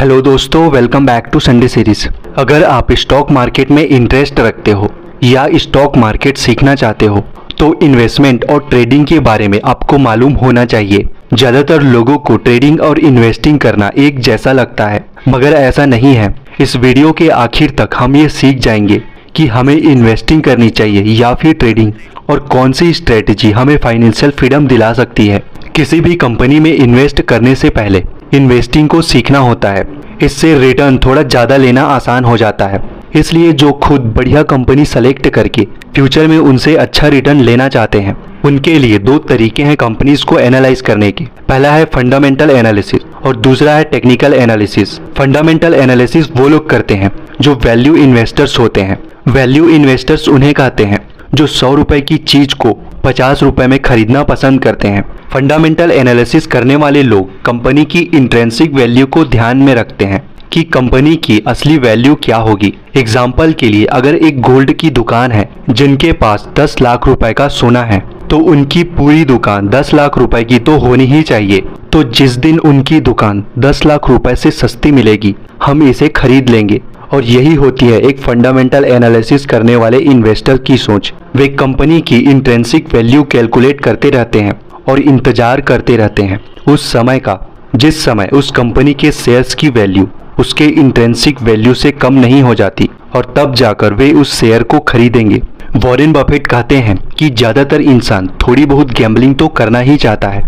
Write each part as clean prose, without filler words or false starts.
Hello दोस्तों, welcome back to Sunday series. अगर आप स्टॉक मार्केट में इंटरेस्ट रखते हो या स्टॉक मार्केट सीखना चाहते हो तो इन्वेस्टमेंट और ट्रेडिंग के बारे में आपको मालूम होना चाहिए। ज़्यादातर लोगों को ट्रेडिंग और इन्वेस्टिंग करना एक जैसा लगता है, मगर ऐसा नहीं है। इस वीडियो के आखिर तक हम ये सीख जाएंगे कि हमें इन्वेस्टिंग करनी चाहिए या फिर ट्रेडिंग, और कौन सी स्ट्रेटेजी हमें फाइनेंशियल फ्रीडम दिला सकती है। किसी भी कंपनी में इन्वेस्ट करने से पहले इन्वेस्टिंग को सीखना होता है। इससे रिटर्न थोड़ा ज़्यादा लेना आसान हो जाता है। इसलिए जो खुद बढ़िया कंपनी सेलेक्ट करके फ्यूचर में उनसे अच्छा रिटर्न लेना चाहते हैं, उनके लिए दो तरीके हैं कंपनीज को एनालाइज करने के। पहला है फंडामेंटल एनालिसिस और दूसरा है टेक्निकल एनालिसिस। फंडामेंटल एनालिसिस वो लोग करते हैं जो वैल्यू इन्वेस्टर्स होते हैं। वैल्यू इन्वेस्टर्स उन्हें कहते हैं जो 100 रुपए की चीज को 50 रुपए में खरीदना पसंद करते हैं। फंडामेंटल एनालिसिस करने वाले लोग कंपनी की इंट्रिंसिक वैल्यू को ध्यान में रखते हैं कि कंपनी की असली वैल्यू क्या होगी। एग्जाम्पल के लिए, अगर एक गोल्ड की दुकान है जिनके पास 10 लाख रुपए का सोना है, तो उनकी पूरी दुकान 10 लाख रुपए की तो होनी ही चाहिए। तो जिस दिन उनकी दुकान 10 लाख रुपए से सस्ती मिलेगी, हम इसे खरीद लेंगे। और यही होती है एक फंडामेंटल एनालिसिस करने वाले इन्वेस्टर की सोच। वे कंपनी की इंट्रिंसिक वैल्यू कैलकुलेट करते रहते हैं और इंतजार करते रहते हैं उस समय का जिस समय उस कंपनी के शेयर्स की वैल्यू उसके इंट्रिंसिक वैल्यू से कम नहीं हो जाती, और तब जाकर वे उस शेयर को खरीदेंगे। वॉरेन बफेट कहते हैं कि ज़्यादातर इंसान थोड़ी बहुत गैम्बलिंग तो करना ही चाहता है,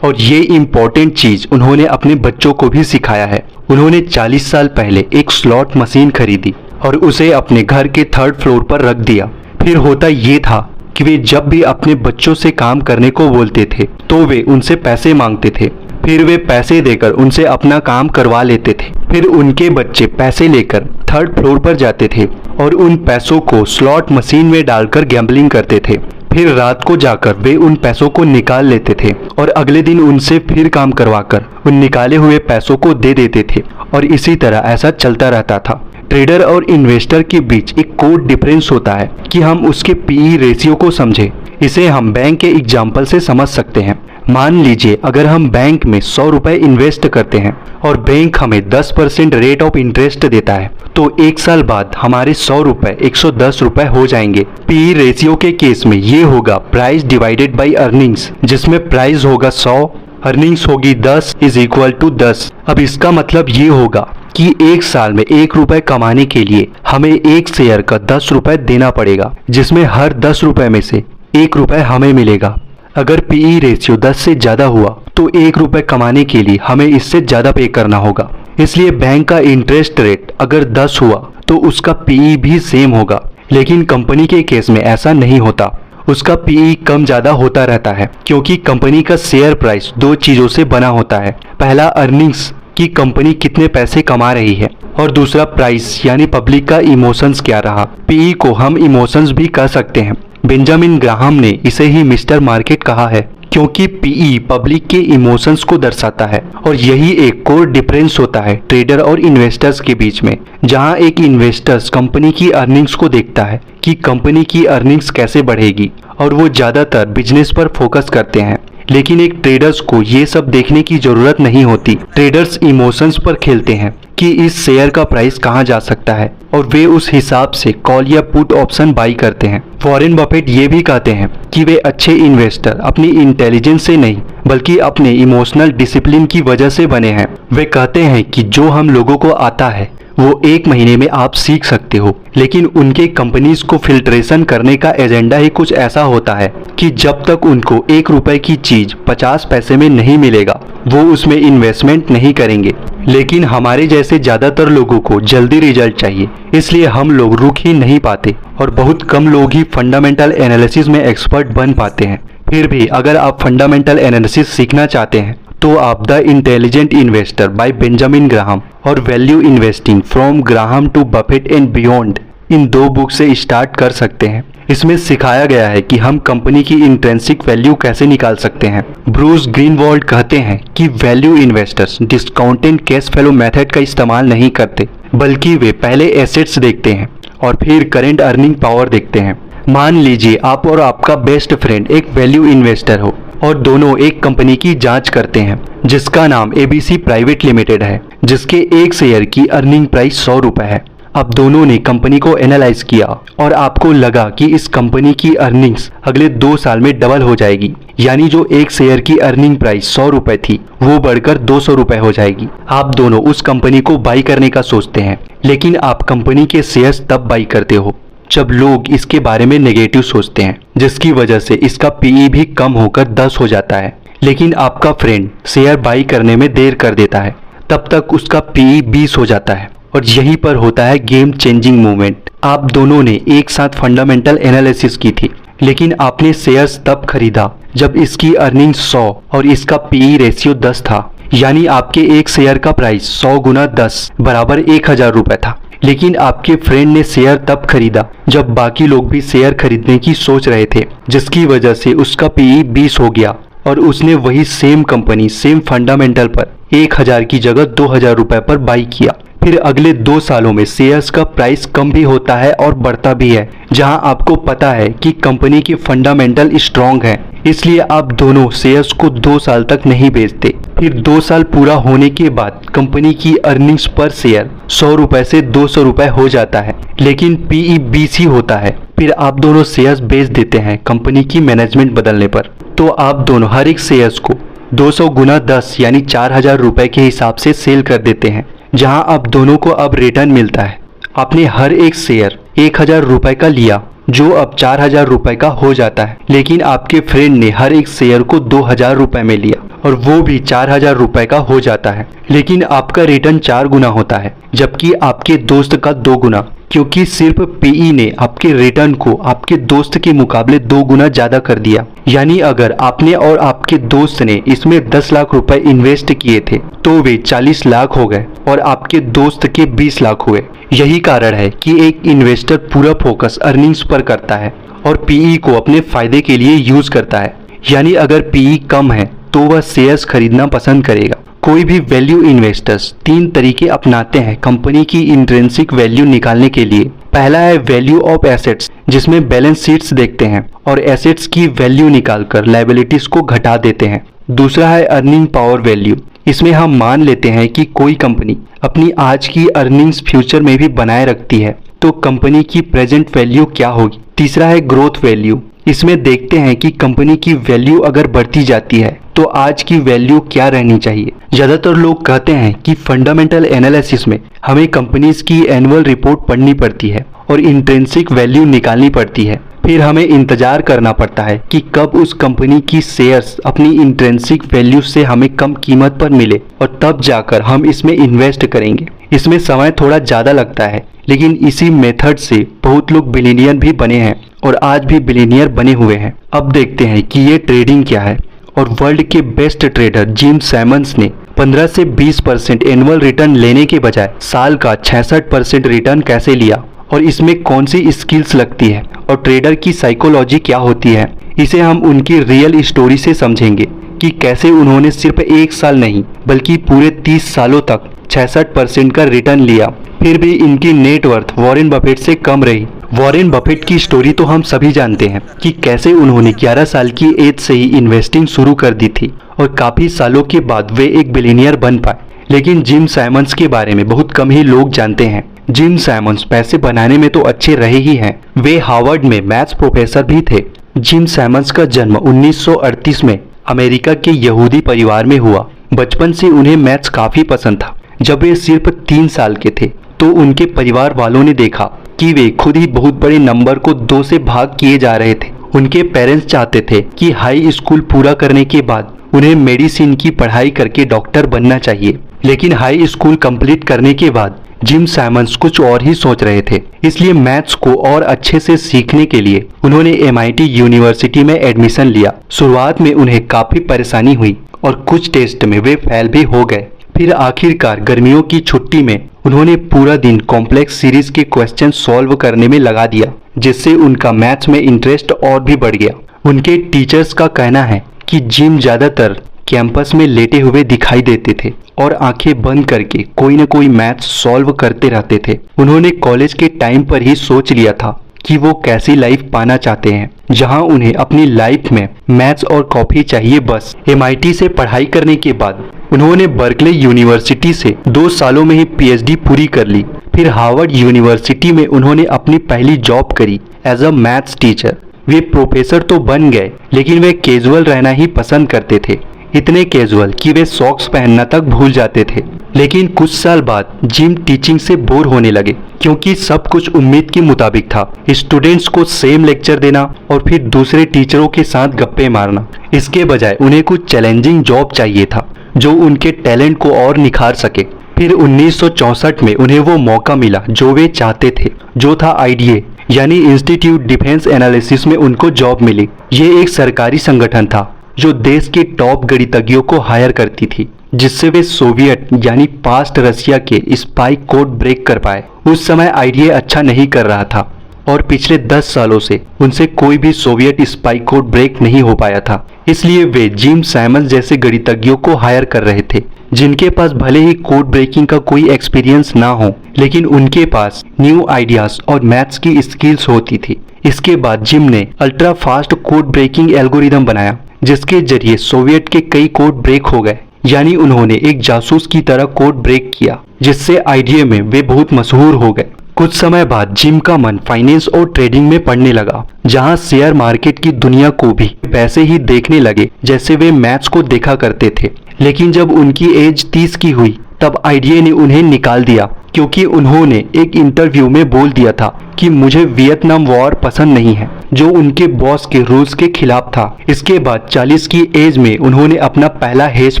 और ये इम्पोर्टेंट चीज़ उन्होंने अपने बच्चों को भी सिखाया है। उन्होंने 40 साल पहले एक स्लॉट मशीन खरीदी और उसे अपने घर के 3rd फ्लोर पर रख दिया। फिर होता ये था कि वे जब भी अपने बच्चों से काम करने को बोलते थे तो वे उनसे पैसे मांगते थे। फिर वे पैसे देकर उनसे अपना काम करवा लेते थे। फिर उनके बच्चे पैसे लेकर 3rd फ्लोर पर जाते थे और उन पैसों को स्लॉट मशीन में डालकर गैम्बलिंग करते थे। फिर रात को जाकर वे उन पैसों को निकाल लेते थे और अगले दिन उनसे फिर काम करवाकर उन निकाले हुए पैसों को दे देते थे, और इसी तरह ऐसा चलता रहता था। ट्रेडर और इन्वेस्टर के बीच एक कोड डिफरेंस होता है कि हम उसके पीई रेशियो को समझें। इसे हम बैंक के एग्जाम्पल से समझ सकते हैं। मान लीजिए अगर हम बैंक में 100 रुपए इन्वेस्ट करते हैं और बैंक हमें 10% रेट ऑफ इंटरेस्ट देता है, तो एक साल बाद हमारे 100 रुपए 110 रुपए हो जाएंगे। पीई रेशियो के केस में ये होगा प्राइस डिवाइडेड बाई अर्निंग्स, जिसमें प्राइस होगा 100, अर्निंग्स होगी 10 इज इक्वल टू 10। अब इसका मतलब ये होगा कि एक साल में 1 रुपए कमाने के लिए हमें एक शेयर का 10 रुपए देना पड़ेगा, जिसमें हर 10 रुपए में से 1 रुपए हमें मिलेगा। अगर पीई रेशियो 10 से ज़्यादा हुआ तो 1 रुपए कमाने के लिए हमें इससे ज़्यादा पे करना होगा। इसलिए बैंक का इंटरेस्ट रेट अगर 10 हुआ तो उसका पीई भी सेम होगा। लेकिन कंपनी के केस में ऐसा नहीं होता। उसका पीई कम ज़्यादा होता रहता है, क्योंकि कंपनी का शेयर प्राइस 2 चीज़ों से बना होता है। पहला अर्निंग्स कि कंपनी कितने पैसे कमा रही है, और दूसरा प्राइस यानी पब्लिक का इमोशंस क्या रहा। पीई को हम इमोशंस भी कह सकते हैं। बेंजामिन ग्राहम ने इसे ही मिस्टर मार्केट कहा है, क्योंकि पीई पब्लिक के इमोशंस को दर्शाता है। और यही एक कोर डिफरेंस होता है ट्रेडर और इन्वेस्टर्स के बीच में, जहां एक इन्वेस्टर्स कंपनी की अर्निंग्स को देखता है कि कंपनी की अर्निंग्स कैसे बढ़ेगी, और वो ज़्यादातर बिजनेस पर फोकस करते हैं। लेकिन एक ट्रेडर्स को ये सब देखने की जरूरत नहीं होती। ट्रेडर्स इमोशंस पर खेलते हैं कि इस शेयर का प्राइस कहाँ जा सकता है, और वे उस हिसाब से कॉल या पुट ऑप्शन बाई करते हैं। वॉरेन बफेट ये भी कहते हैं कि वे अच्छे इन्वेस्टर अपनी इंटेलिजेंस से नहीं बल्कि अपने इमोशनल डिसिप्लिन की वजह से बने हैं। वे कहते हैं कि जो हम लोगों को आता है वो 1 महीने में आप सीख सकते हो, लेकिन उनके कंपनीज को फिल्ट्रेशन करने का एजेंडा ही कुछ ऐसा होता है कि जब तक उनको 1 रुपए की चीज 50 पैसे में नहीं मिलेगा वो उसमें इन्वेस्टमेंट नहीं करेंगे। लेकिन हमारे जैसे ज़्यादातर लोगों को जल्दी रिजल्ट चाहिए, इसलिए हम लोग रुक ही नहीं पाते, और बहुत कम लोग ही फंडामेंटल एनालिसिस में एक्सपर्ट बन पाते हैं। फिर भी अगर आप फंडामेंटल एनालिसिस सीखना चाहते हैं तो आप the intelligent investor by Benjamin Graham और value investing from Graham to Buffett and beyond, इन 2 बुक से स्टार्ट कर सकते हैं। इसमें सिखाया गया है कि हम कंपनी की इंट्रिंसिक वैल्यू कैसे निकाल सकते हैं। ब्रूस ग्रीनवॉल्ड कहते हैं कि value investors discounted cash flow method का इस्तेमाल नहीं करते, बल्कि वे पहले एसेट्स देखते हैं और फिर करेंट अर्निंग पावर देखते हैं। मान लीजिए आप और आपका बेस्ट फ्रेंड एक वैल्यू इन्वेस्टर हो और दोनों एक कंपनी की जांच करते हैं जिसका नाम एबीसी प्राइवेट लिमिटेड है। जिसके एक शेयर की अर्निंग प्राइस 100 रुपए है। अब दोनों ने कंपनी को एनालाइज किया और आपको लगा कि इस कंपनी की अर्निंग्स अगले 2 साल में डबल हो जाएगी, यानी जो एक शेयर की अर्निंग प्राइस 100 रुपए थी वो बढ़कर 200 रुपए हो जाएगी। आप दोनों उस कंपनी को बाई करने का सोचते हैं, लेकिन आप कंपनी के शेयर्स तब बाई करते हो जब लोग इसके बारे में नेगेटिव सोचते हैं, जिसकी वजह से इसका पीई भी कम होकर 10 हो जाता है। लेकिन आपका फ्रेंड शेयर बाई करने में देर कर देता है, तब तक उसका पीई 20 हो जाता है और यहीं पर होता है गेम चेंजिंग मूवमेंट। आप दोनों ने एक साथ फंडामेंटल एनालिसिस की थी, लेकिन आपने शेयर्स तब खरीदा जब इसकी अर्निंग 100 और इसका पीई रेशियो 10 था, यानी आपके एक शेयर का प्राइस 100 गुना 10 बराबर 1000 रुपए था। लेकिन आपके फ्रेंड ने शेयर तब खरीदा जब बाकी लोग भी शेयर खरीदने की सोच रहे थे, जिसकी वजह से उसका पीई 20 हो गया और उसने वही सेम कंपनी सेम फंडामेंटल पर 1000 की जगह 2000 रुपए पर बाई किया। फिर अगले 2 सालों में शेयर्स का प्राइस कम भी होता है और बढ़ता भी है, जहां आपको पता है कि कंपनी के फंडामेंटल स्ट्रॉन्ग है, इसलिए आप दोनों शेयर्स को 2 साल तक नहीं बेचते। फिर 2 साल पूरा होने के बाद कंपनी की अर्निंग्स पर शेयर 100 रुपए से 200 रुपए हो जाता है, लेकिन पीई 20 ही होता है। फिर आप दोनों शेयर्स बेच देते हैं कंपनी की मैनेजमेंट बदलने पर। तो आप दोनों हर एक शेयर्स को 200 गुना 10 यानी 4000 रुपए के हिसाब से सेल कर देते हैं, जहां आप दोनों को अब रिटर्न मिलता है। आपने हर एक शेयर 1000 रुपए का लिया, जो अब 4000 रुपए का हो जाता है, लेकिन आपके फ्रेंड ने हर एक शेयर को 2000 रुपए में लिया और वो भी 4000 रुपए का हो जाता है, लेकिन आपका रिटर्न 4 गुना होता है, जबकि आपके दोस्त का 2 गुना, क्योंकि सिर्फ पीई ने आपके रिटर्न को आपके दोस्त के मुकाबले 2 गुना ज्यादा कर दिया। यानी अगर आपने और आपके दोस्त ने इसमें 10 लाख रुपए इन्वेस्ट किए थे तो वे 40 लाख हो गए और आपके दोस्त के 20 लाख हुए। यही कारण है कि एक इन्वेस्टर पूरा फोकस अर्निंग्स पर करता है और पीई को अपने फायदे के लिए यूज करता है। यानी अगर पीई कम है तो वह शेयर्स खरीदना पसंद करेगा। कोई भी वैल्यू इन्वेस्टर्स 3 तरीके अपनाते हैं कंपनी की इंट्रिंसिक वैल्यू निकालने के लिए। पहला है वैल्यू ऑफ एसेट्स, जिसमें बैलेंस शीट्स देखते हैं और एसेट्स की वैल्यू निकालकर लायबिलिटीज को घटा देते हैं। दूसरा है अर्निंग पावर वैल्यू, इसमें हम मान लेते हैं कि कोई कंपनी अपनी आज की अर्निंग्स फ्यूचर में भी बनाए रखती है तो कंपनी की प्रेजेंट वैल्यू क्या होगी। तीसरा है ग्रोथ वैल्यू, इसमें देखते हैं कि कंपनी की वैल्यू अगर बढ़ती जाती है तो आज की वैल्यू क्या रहनी चाहिए। ज्यादातर लोग कहते हैं कि फंडामेंटल एनालिसिस में हमें कंपनीज की एनुअल रिपोर्ट पढ़नी पड़ती है और इंट्रिंसिक वैल्यू निकालनी पड़ती है। फिर हमें इंतजार करना पड़ता है कि कब उस कंपनी की शेयर्स अपनी इंट्रिंसिक वैल्यू से हमें कम कीमत पर मिले और तब जाकर हम इसमें इन्वेस्ट करेंगे। इसमें समय थोड़ा ज्यादा लगता है, लेकिन इसी मेथड से बहुत लोग बिलियनियर भी बने हैं और आज भी बिलियनियर बने हुए हैं। अब देखते हैं कि ये ट्रेडिंग क्या है और वर्ल्ड के बेस्ट ट्रेडर जिम सैमंस ने 15 से 20% एनुअल रिटर्न लेने के बजाय साल का 66% रिटर्न कैसे लिया और इसमें कौन सी स्किल्स लगती है और ट्रेडर की साइकोलॉजी क्या होती है। इसे हम उनकी रियल स्टोरी से समझेंगे कि कैसे उन्होंने सिर्फ 1 साल नहीं बल्कि पूरे 30 सालों तक 66% का रिटर्न लिया, फिर भी इनकी नेटवर्थ वॉरेन बफेट से कम रही। वॉरेन बफेट की स्टोरी तो हम सभी जानते हैं कि कैसे उन्होंने 11 साल की एज से ही इन्वेस्टिंग शुरू कर दी थी और काफी सालों के बाद वे एक बिलियनियर बन पाए। लेकिन जिम सैमंस के बारे में बहुत कम ही लोग जानते हैं। जिम सैमंस पैसे बनाने में तो अच्छे रहे ही हैं, वे हार्वर्ड में मैथ्स प्रोफेसर भी थे। जिम सैमंस का जन्म 1938 में अमेरिका के यहूदी परिवार में हुआ। बचपन से उन्हें मैथ्स काफी पसंद था। जब वे सिर्फ 3 साल के थे तो उनके परिवार वालों ने देखा कि वे खुद ही बहुत बड़े नंबर को 2 से भाग किए जा रहे थे। उनके पेरेंट्स चाहते थे कि हाई स्कूल पूरा करने के बाद उन्हें मेडिसिन की पढ़ाई करके डॉक्टर बनना चाहिए, लेकिन हाई स्कूल कंप्लीट करने के बाद जिम सैमंस कुछ और ही सोच रहे थे। इसलिए मैथ्स को और अच्छे से सीखने के लिए उन्होंने MIT यूनिवर्सिटी में एडमिशन लिया। शुरुआत में उन्हें काफी परेशानी हुई और कुछ टेस्ट में वे फेल भी हो गए। फिर आखिरकार गर्मियों की छुट्टी में उन्होंने पूरा दिन कॉम्प्लेक्स सीरीज के क्वेश्चन सॉल्व करने में लगा दिया, जिससे उनका मैथ्स में इंटरेस्ट और भी बढ़ गया। उनके टीचर्स का कहना है कि जिम ज्यादातर कैंपस में लेटे हुए दिखाई देते थे और आंखें बंद करके कोई न कोई मैथ्स सॉल्व करते रहते थे। उन्होंने कॉलेज के टाइम पर ही सोच लिया था कि वो कैसी लाइफ पाना चाहते हैं। जहां उन्हें अपनी लाइफ में मैथ्स और कॉफी चाहिए बस। MIT से पढ़ाई करने के बाद उन्होंने बर्कले यूनिवर्सिटी से 2 सालों में ही PhD पूरी कर ली। फिर हार्वर्ड यूनिवर्सिटी में उन्होंने अपनी पहली जॉब करी एज अ मैथ्स टीचर। वे प्रोफेसर तो बन गए, लेकिन वे कैजुअल रहना ही पसंद करते थे, इतने कैजुअल कि वे सॉक्स पहनना तक भूल जाते थे। लेकिन कुछ साल बाद जिम टीचिंग से बोर होने लगे, क्योंकि सब कुछ उम्मीद के मुताबिक था। स्टूडेंट्स को सेम लेक्चर देना और फिर दूसरे टीचरों के साथ गप्पे मारना। इसके बजाय उन्हें कुछ चैलेंजिंग जॉब चाहिए था जो उनके टैलेंट को और निखार सके। फिर 1964 में उन्हें वो मौका मिला जो वे चाहते थे, जो था IDA यानी इंस्टीट्यूट डिफेंस एनालिसिस में उनको जॉब मिली। ये एक सरकारी संगठन था जो देश के टॉप गणितज्ञों को हायर करती थी, जिससे वे सोवियत यानी पास्ट रशिया के स्पाई कोड ब्रेक कर पाए। उस समय IDA अच्छा नहीं कर रहा था और पिछले 10 सालों से उनसे कोई भी सोवियत स्पाई कोड ब्रेक नहीं हो पाया था। इसलिए वे जिम साइमंस जैसे गणितज्ञों को हायर कर रहे थे, जिनके पास भले ही कोड ब्रेकिंग का कोई एक्सपीरियंस ना हो, लेकिन उनके पास न्यू आइडियाज और मैथ्स की स्किल्स होती थी। इसके बाद जिम ने ultra fast code breaking algorithm बनाया, जिसके जरिए सोवियत के कई कोड ब्रेक हो गए। यानी उन्होंने एक जासूस की तरह कोड ब्रेक किया, जिससे IDA में वे बहुत मशहूर हो गए। कुछ समय बाद जिम का मन फाइनेंस और ट्रेडिंग में पड़ने लगा, जहां शेयर मार्केट की दुनिया को भी वैसे ही देखने लगे जैसे वे मैथ्स को देखा करते थे। लेकिन जब उनकी एज 30 की हुई तब IDA ने उन्हें निकाल दिया, क्योंकि उन्होंने एक इंटरव्यू में बोल दिया था कि मुझे वियतनाम वॉर पसंद नहीं है, जो उनके बॉस के रूल्स के खिलाफ था। इसके बाद 40 की एज में उन्होंने अपना पहला हेज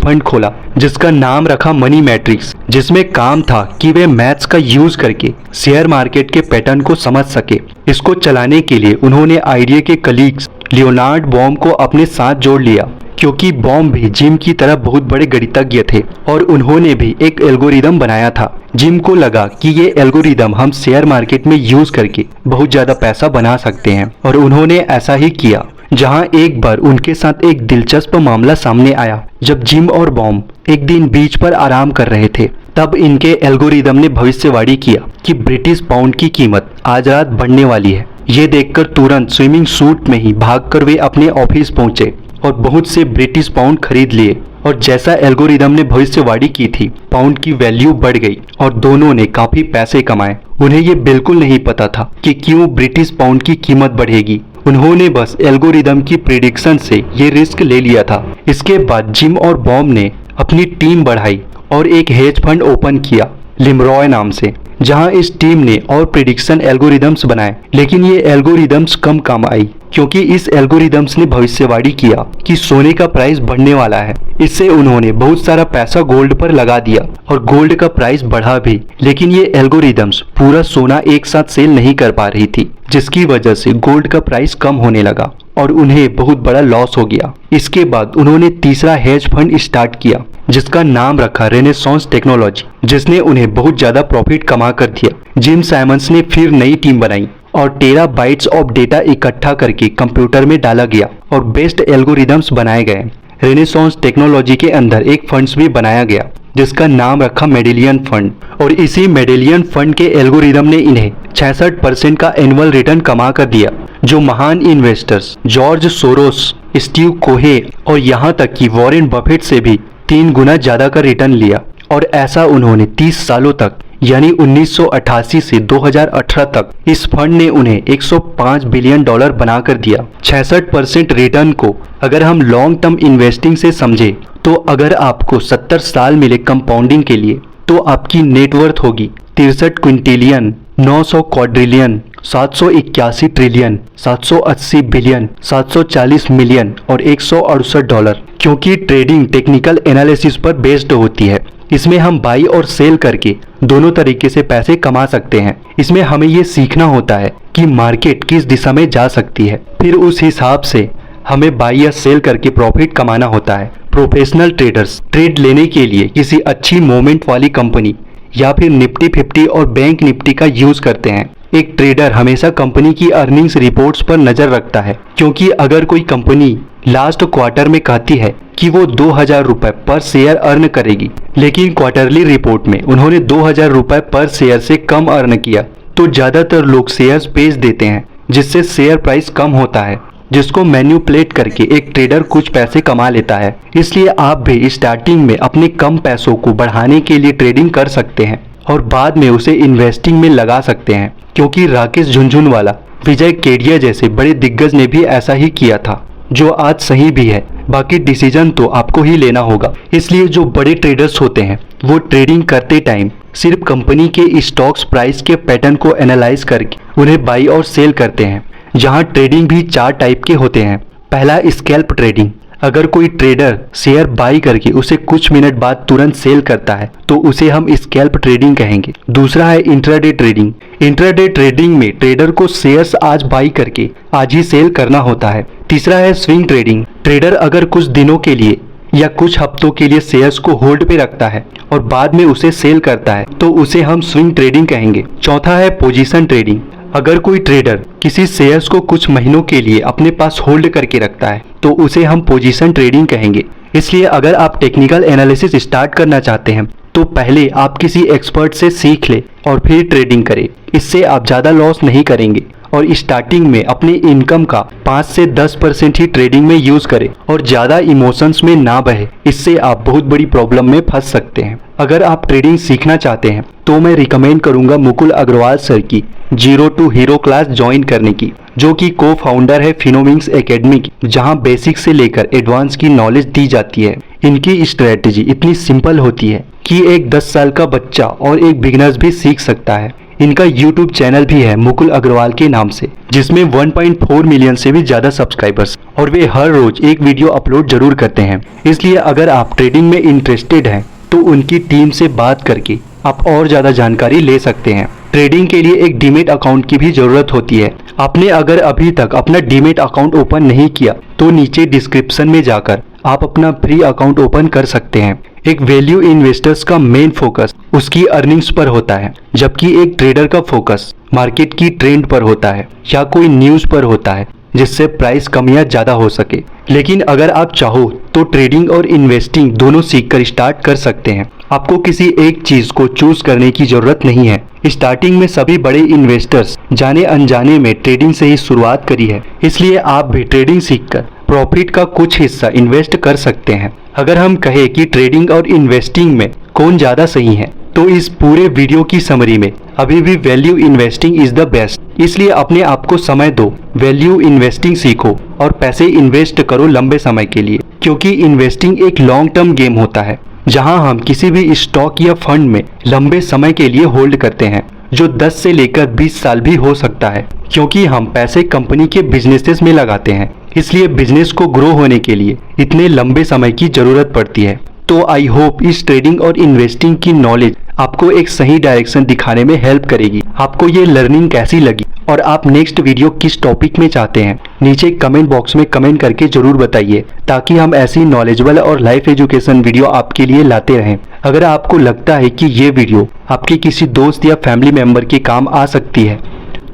फंड खोला, जिसका नाम रखा मनी मैट्रिक्स, जिसमें काम था कि वे मैथ्स का यूज करके शेयर मार्केट के पैटर्न को समझ सके। इसको चलाने के लिए उन्होंने IDA के कलीग्स लियोनार्ड बॉम को अपने साथ जोड़ लिया, क्योंकि बॉम भी जिम की तरह बहुत बड़े गणितज्ञ थे और उन्होंने भी एक एल्गोरिदम बनाया था। जिम को लगा कि ये एल्गोरिदम हम शेयर मार्केट में यूज करके बहुत ज्यादा पैसा बना सकते हैं, और उन्होंने ऐसा ही किया। जहां एक बार उनके साथ एक दिलचस्प मामला सामने आया। जब जिम और बॉम एक दिन बीच पर आराम कर रहे थे, तब इनके एल्गोरिदम ने भविष्यवाणी किया कि ब्रिटिश पाउंड की कीमत आज रात बढ़ने वाली है। ये देखकर तुरंत स्विमिंग सूट में ही भागकर वे अपने ऑफिस पहुंचे और बहुत से ब्रिटिश पाउंड खरीद लिए, और जैसा एल्गोरिदम ने भविष्यवाणी की थी, पाउंड की वैल्यू बढ़ गई और दोनों ने काफी पैसे कमाए। उन्हें ये बिल्कुल नहीं पता था कि क्यों ब्रिटिश पाउंड की कीमत बढ़ेगी। उन्होंने बस एल्गोरिदम की प्रेडिक्शन से ये रिस्क ले लिया था। इसके बाद जिम और बॉम ने अपनी टीम बढ़ाई और एक हेज फंड ओपन किया लिमरॉय नाम से, जहां इस टीम ने और प्रेडिक्शन एल्गोरिदम्स बनाए। लेकिन ये एल्गोरिदम्स कम काम आई, क्योंकि इस एल्गोरिदम्स ने भविष्यवाणी किया कि सोने का प्राइस बढ़ने वाला है। इससे उन्होंने बहुत सारा पैसा गोल्ड पर लगा दिया और गोल्ड का प्राइस बढ़ा भी। लेकिन ये एल्गोरिदम्स पूरा सोना एक साथ सेल नहीं कर पा रही थी, जिसकी वजह से गोल्ड का प्राइस कम होने लगा और उन्हें बहुत बड़ा लॉस हो गया। इसके बाद उन्होंने तीसरा हेज फंड स्टार्ट किया, जिसका नाम रखा रेनेसांस टेक्नोलॉजी, जिसने उन्हें बहुत ज्यादा प्रॉफिट कमा कर दिया। जिम साइमंस ने फिर नई टीम बनाई और टेराबाइट्स ऑफ डेटा इकट्ठा करके कंप्यूटर में डाला गया और बेस्ट एल्गोरिदम्स बनाए गए। रेनेसांस टेक्नोलॉजी के अंदर एक फंड्स भी बनाया गया, जिसका नाम रखा मेडेलियन फंड, और इसी मेडेलियन फंड के एल्गोरिदम ने इन्हें 66% का एनुअल रिटर्न कमा कर दिया, जो महान इन्वेस्टर्स जॉर्ज सोरोस, स्टीव कोहे और यहाँ तक कि वॉरेन बफेट से भी 3 गुना ज्यादा का रिटर्न लिया। और ऐसा उन्होंने 30 सालों तक, यानी 1988 से 2018 तक इस फंड ने उन्हें $105 बिलियन बना कर दिया। 66% रिटर्न को अगर हम लॉन्ग टर्म इन्वेस्टिंग से समझे, तो अगर आपको 70 साल मिले कंपाउंडिंग के लिए, तो आपकी नेटवर्थ होगी 63 Quintillion, 900 quadrillion, 781 trillion, 780 billion, 740 million और $168। क्योंकि ट्रेडिंग टेक्निकल एनालिसिस पर बेस्ड होती है, इसमें हम बाई और सेल करके दोनों तरीके से पैसे कमा सकते हैं। इसमें हमें ये सीखना होता है कि मार्केट किस दिशा में जा सकती है, फिर उस हिसाब से हमें बाई या सेल करके प्रॉफिट कमाना होता है। प्रोफेशनल ट्रेडर्स ट्रेड लेने के लिए किसी अच्छी मोमेंट वाली कंपनी या फिर निफ्टी 50 और बैंक निफ्टी का यूज करते हैं। एक ट्रेडर हमेशा कंपनी की अर्निंग्स रिपोर्ट्स पर नजर रखता है, क्योंकि अगर कोई कंपनी लास्ट क्वार्टर में कहती है कि वो 2000 रुपए पर शेयर अर्न करेगी, लेकिन क्वार्टरली रिपोर्ट में उन्होंने 2000 रुपए पर शेयर से कम अर्न किया, तो ज्यादातर लोग शेयर्स बेच देते हैं, जिससे शेयर प्राइस कम होता है जिसको मैन्युपुलेट करके एक ट्रेडर कुछ पैसे कमा लेता है। इसलिए आप भी स्टार्टिंग में अपने कम पैसों को बढ़ाने के लिए ट्रेडिंग कर सकते हैं और बाद में उसे इन्वेस्टिंग में लगा सकते हैं, क्योंकि राकेश झुनझुनवाला, विजय केडिया जैसे बड़े दिग्गज ने भी ऐसा ही किया था, जो आज सही भी है। बाकी डिसीजन तो आपको ही लेना होगा। इसलिए जो बड़े ट्रेडर्स होते हैं वो ट्रेडिंग करते टाइम सिर्फ कंपनी के स्टॉक्स प्राइस के पैटर्न को एनालाइज करके उन्हें बाई और सेल करते हैं। जहां ट्रेडिंग भी 4 टाइप के होते हैं। पहला स्कैल्प ट्रेडिंग। अगर कोई ट्रेडर शेयर बाई करके उसे कुछ मिनट बाद तुरंत सेल करता है तो उसे हम स्कैल्प ट्रेडिंग कहेंगे। दूसरा है इंट्राडे ट्रेडिंग। इंट्राडे ट्रेडिंग में ट्रेडर को शेयर्स आज बाई करके आज ही सेल करना होता है। तीसरा है स्विंग ट्रेडिंग। ट्रेडर अगर कुछ दिनों के लिए या कुछ हफ्तों के लिए शेयर्स को होल्ड पे रखता है और बाद में उसे सेल करता है तो उसे हम स्विंग ट्रेडिंग कहेंगे। चौथा है पोजीशन ट्रेडिंग। अगर कोई ट्रेडर किसी शेयर्स को कुछ महीनों के लिए अपने पास होल्ड करके रखता है तो उसे हम पोजीशन ट्रेडिंग कहेंगे। इसलिए अगर आप टेक्निकल एनालिसिस स्टार्ट करना चाहते हैं तो पहले आप किसी एक्सपर्ट से सीख ले और फिर ट्रेडिंग करें। इससे आप ज़्यादा लॉस नहीं करेंगे और स्टार्टिंग में अपने इनकम का 5 से 10% ही ट्रेडिंग में यूज करें और ज़्यादा इमोशंस में ना बहे। इससे आप बहुत बड़ी प्रॉब्लम में फंस सकते हैं। अगर आप ट्रेडिंग सीखना चाहते हैं तो मैं रिकमेंड करूंगा मुकुल अग्रवाल सर की zero to hero class join करने की, जो कि को फाउंडर है फिनोमिक्स एकेडमी की, जहां बेसिक से लेकर एडवांस की नॉलेज दी जाती है। इनकी स्ट्रेटेजी इतनी सिंपल होती है कि एक 10 साल का बच्चा और एक बिगिनर्स भी सीख सकता है। इनका YouTube चैनल भी है मुकुल अग्रवाल के नाम से, जिसमें 1.4 मिलियन से भी ज्यादा सब्सक्राइबर्स, और वे हर रोज एक वीडियो अपलोड जरूर करते हैं। इसलिए अगर आप ट्रेडिंग में इंटरेस्टेड हैं तो उनकी टीम से बात करके आप और ज्यादा जानकारी ले सकते हैं। ट्रेडिंग के लिए एक डीमेट अकाउंट की भी जरूरत होती है। आपने अगर अभी तक अपना डीमेट अकाउंट ओपन नहीं किया तो नीचे डिस्क्रिप्शन में जाकर आप अपना फ्री अकाउंट ओपन कर सकते हैं। एक वैल्यू इन्वेस्टर्स का मेन फोकस उसकी अर्निंग्स पर होता है, जबकि एक ट्रेडर का फोकस मार्केट की ट्रेंड पर होता है या कोई न्यूज पर होता है जिससे प्राइस कम या ज्यादा हो सके। लेकिन अगर आप चाहो तो ट्रेडिंग और इन्वेस्टिंग दोनों सीखकर स्टार्ट कर सकते हैं। आपको किसी एक चीज को चूज करने की जरूरत नहीं है। स्टार्टिंग में सभी बड़े इन्वेस्टर्स जाने अनजाने में ट्रेडिंग से ही शुरुआत करी है। इसलिए आप भी ट्रेडिंग सीखकर प्रॉफिट का कुछ हिस्सा इन्वेस्ट कर सकते हैं। अगर हम कहें कि ट्रेडिंग और इन्वेस्टिंग में कौन ज्यादा सही है तो इस पूरे वीडियो की समरी में अभी भी value investing is the best. इसलिए अपने आप को समय दो, वैल्यू इन्वेस्टिंग सीखो और पैसे इन्वेस्ट करो लंबे समय के लिए, क्योंकि इन्वेस्टिंग एक लॉन्ग टर्म गेम होता है जहां हम किसी भी स्टॉक या फंड में लंबे समय के लिए होल्ड करते हैं, जो 10 से लेकर 20 साल भी हो सकता है, क्योंकि हम पैसे कंपनी के बिजनेसेस में लगाते हैं। इसलिए बिजनेस को ग्रो होने के लिए इतने लंबे समय की जरूरत पड़ती है। तो आई होप इस ट्रेडिंग और इन्वेस्टिंग की नॉलेज आपको एक सही डायरेक्शन दिखाने में हेल्प करेगी। आपको ये लर्निंग कैसी लगी और आप नेक्स्ट वीडियो किस टॉपिक में चाहते हैं, नीचे कमेंट बॉक्स में कमेंट करके जरूर बताइए, ताकि हम ऐसी नॉलेजेबल और लाइफ एजुकेशन वीडियो आपके लिए लाते रहें। अगर आपको लगता है कि ये वीडियो आपके किसी दोस्त या फैमिली मेंबर के काम आ सकती है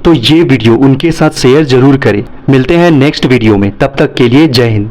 तो ये वीडियो उनके साथ शेयर जरूर करें। मिलते हैं नेक्स्ट वीडियो में, तब तक के लिए जय हिंद।